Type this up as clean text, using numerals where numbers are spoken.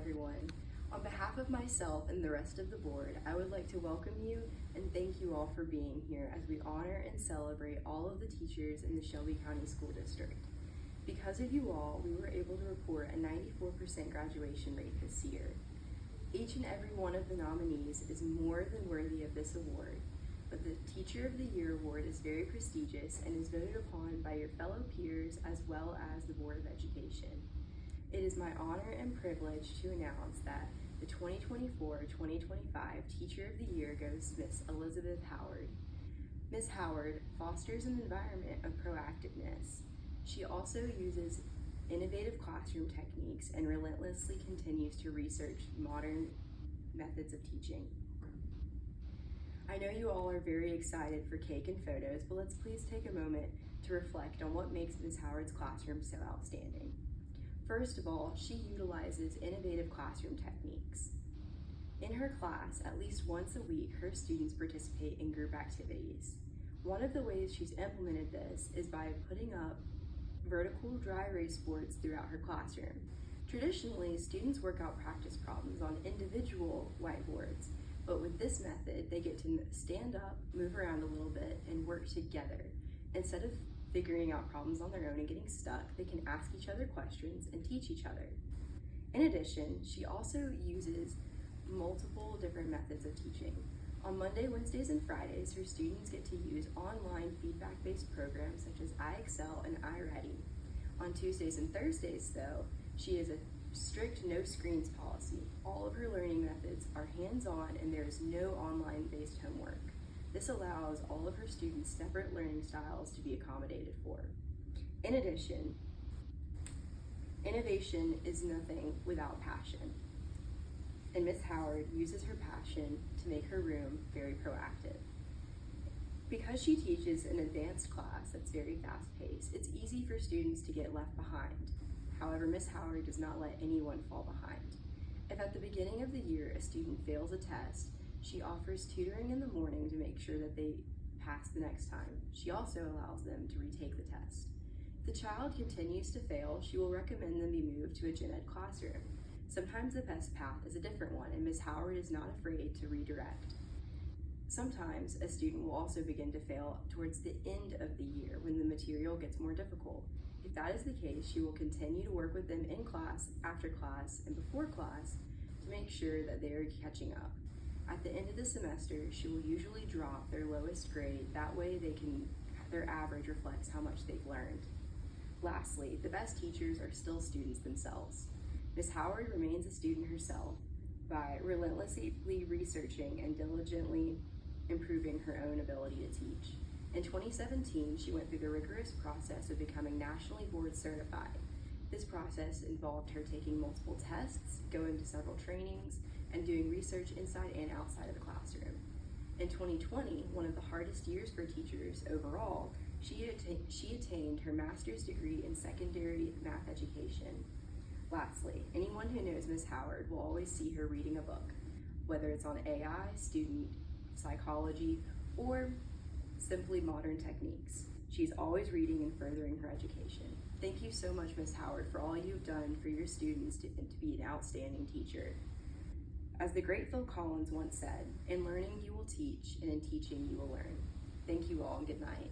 everyone. On behalf of myself and the rest of the board, I would like to welcome you and thank you all for being here as we honor and celebrate all of the teachers in the Shelby County School District. Because of you all, we were able to report a 94% graduation rate this year. Each and every one of the nominees is more than worthy of this award, but the Teacher of the Year award is very prestigious and is voted upon by your fellow peers as well as the Board of Education. It is my honor and privilege to announce that the 2024-2025 Teacher of the Year goes to Miss Elizabeth Howard. Ms. Howard fosters an environment of proactiveness. She also uses innovative classroom techniques and relentlessly continues to research modern methods of teaching. I know you all are very excited for cake and photos, but let's please take a moment to reflect on what makes Ms. Howard's classroom so outstanding. First of all, she utilizes innovative classroom techniques. In her class, at least once a week, her students participate in group activities. One of the ways she's implemented this is by putting up vertical dry erase boards throughout her classroom. Traditionally, students work out practice problems on individual whiteboards, but with this method, they get to stand up, move around a little bit, and work together. Instead of figuring out problems on their own and getting stuck, they can ask each other questions and teach each other. In addition, she also uses multiple different methods of teaching. On Monday, Wednesdays, and Fridays, her students get to use online feedback-based programs such as iExcel and iReady. On Tuesdays and Thursdays, though, she has a strict no screens policy. All of her learning methods are hands-on and there is no online-based homework. This allows all of her students' separate learning styles to be accommodated for. In addition, innovation is nothing without passion. And Ms. Howard uses her passion to make her room very proactive. Because she teaches an advanced class that's very fast-paced, it's easy for students to get left behind. However, Ms. Howard does not let anyone fall behind. If at the beginning of the year a student fails a test, she offers tutoring in the morning to make sure that they pass the next time. She also allows them to retake the test. If the child continues to fail, she will recommend them be moved to a gen ed classroom. Sometimes the best path is a different one, and Ms. Howard is not afraid to redirect. Sometimes a student will also begin to fail towards the end of the year when the material gets more difficult. If that is the case, she will continue to work with them in class, after class, and before class to make sure that they are catching up. At the end of the semester, she will usually drop their lowest grade. That way their average reflects how much they've learned. Lastly, the best teachers are still students themselves. Ms. Howard remains a student herself by relentlessly researching and diligently improving her own ability to teach. In 2017, she went through the rigorous process of becoming nationally board certified. This process involved her taking multiple tests, going to several trainings, and doing research inside and outside of the classroom. In 2020, one of the hardest years for teachers overall, she attained her master's degree in secondary math education. Lastly, anyone who knows Ms. Howard will always see her reading a book, whether it's on AI, student psychology, or simply modern techniques. She's always reading and furthering her education. Thank you so much, Ms. Howard, for all you've done for your students to be an outstanding teacher. As the great Phil Collins once said, "In learning you will teach, and in teaching you will learn." Thank you all, and good night.